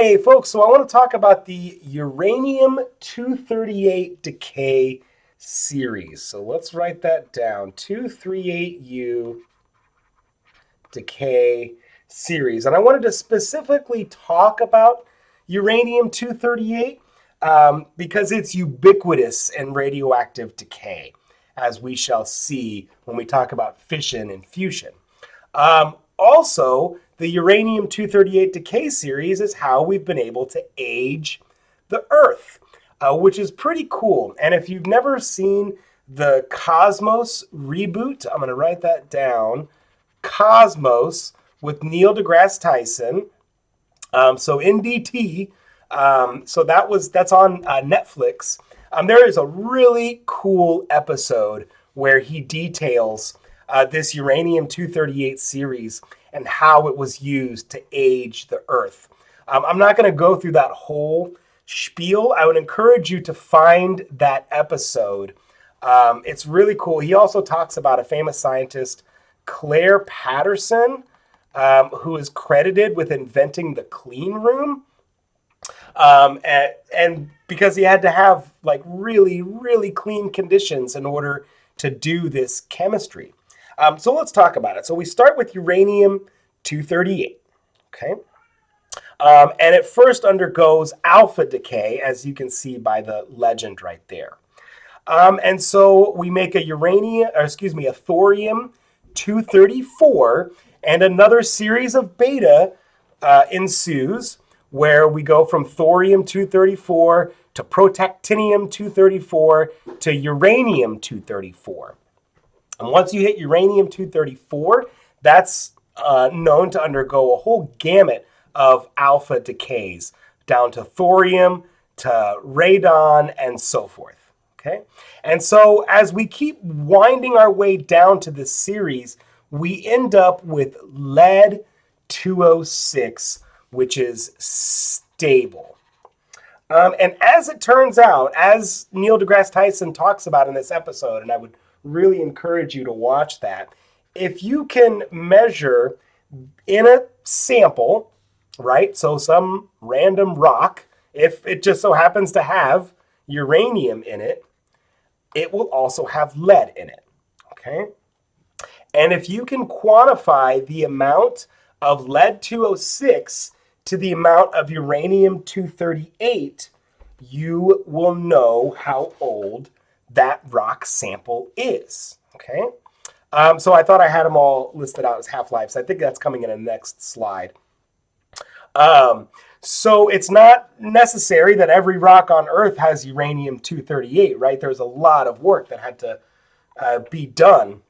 Hey folks, so I want to talk about the uranium-238 decay series. So let's write that down. 238U decay series. And I wanted to specifically talk about uranium-238 because it's ubiquitous in radioactive decay, as we shall see when we talk about fission and fusion. Also, the uranium-238 decay series is how we've been able to age the Earth, which is pretty cool. And if you've never seen the Cosmos reboot, I'm going to write that down. Cosmos with Neil deGrasse Tyson. So NDT. That's on Netflix. There is a really cool episode where he details this uranium-238 series and how it was used to age the Earth. I'm not going to go through that whole spiel. I would encourage you to find that episode. It's really cool. He also talks about a famous scientist, Claire Patterson, who is credited with inventing the clean room. And because he had to have like really, really clean conditions in order to do this chemistry. So let's talk about it. So we start with uranium-238, okay? And it first undergoes alpha decay, as you can see by the legend right there. And so we make a thorium-234, and another series of beta ensues, where we go from thorium-234 to protactinium-234 to uranium-234. And once you hit uranium-234, that's known to undergo a whole gamut of alpha decays, down to thorium, to radon, and so forth. Okay? And so as we keep winding our way down to this series, we end up with lead-206, which is stable. And as it turns out, as Neil deGrasse Tyson talks about in this episode, and I would really encourage you to watch that, if you can measure in a sample, right, so some random rock, if it just so happens to have uranium in it, it will also have lead in it, okay? And if you can quantify the amount of lead-206 to the amount of uranium-238, you will know how old that rock sample is, okay? So I thought I had them all listed out as half-lives. I think that's coming in the next slide. So it's not necessary that every rock on Earth has uranium-238, right? There's a lot of work that had to be done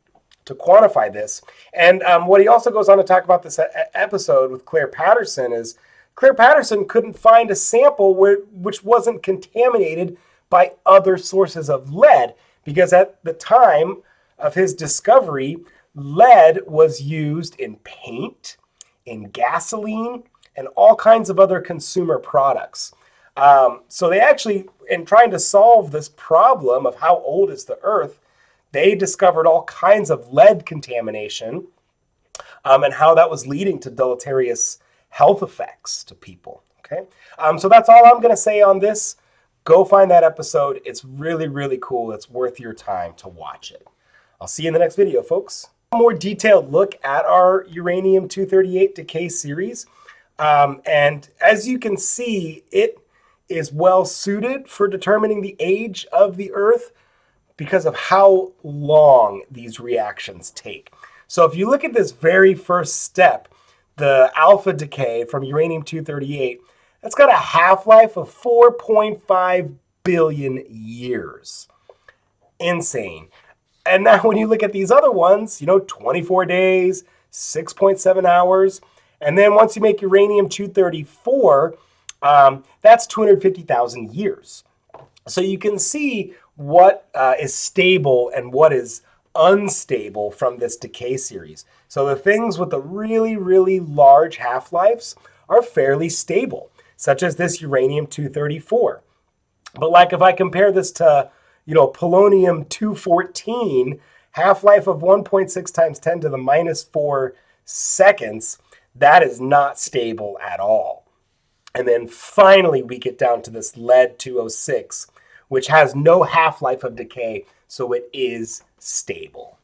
to quantify this. And what he also goes on to talk about this episode with Claire Patterson is Claire Patterson couldn't find a sample which wasn't contaminated by other sources of lead, because at the time of his discovery, lead was used in paint, in gasoline, and all kinds of other consumer products. So they actually, in trying to solve this problem of how old is the Earth, they discovered all kinds of lead contamination and how that was leading to deleterious health effects to people. Okay, so that's all I'm going to say on this. Go find that episode. It's really, really cool. It's worth your time to watch it. I'll see you in the next video, folks. A more detailed look at our uranium-238 decay series. And as you can see, it is well suited for determining the age of the Earth because of how long these reactions take. So if you look at this very first step, the alpha decay from uranium-238, that's got a half-life of 4.5 billion years. Insane. And now when you look at these other ones, 24 days, 6.7 hours, and then once you make uranium-234, that's 250,000 years. So you can see what is stable and what is unstable from this decay series. So the things with the really, really large half-lives are fairly stable, such as this uranium-234. But like if I compare this to, polonium-214, half-life of 1.6 times 10 to the minus 4 seconds, that is not stable at all. And then finally, we get down to this lead 206, which has no half-life of decay, so it is stable.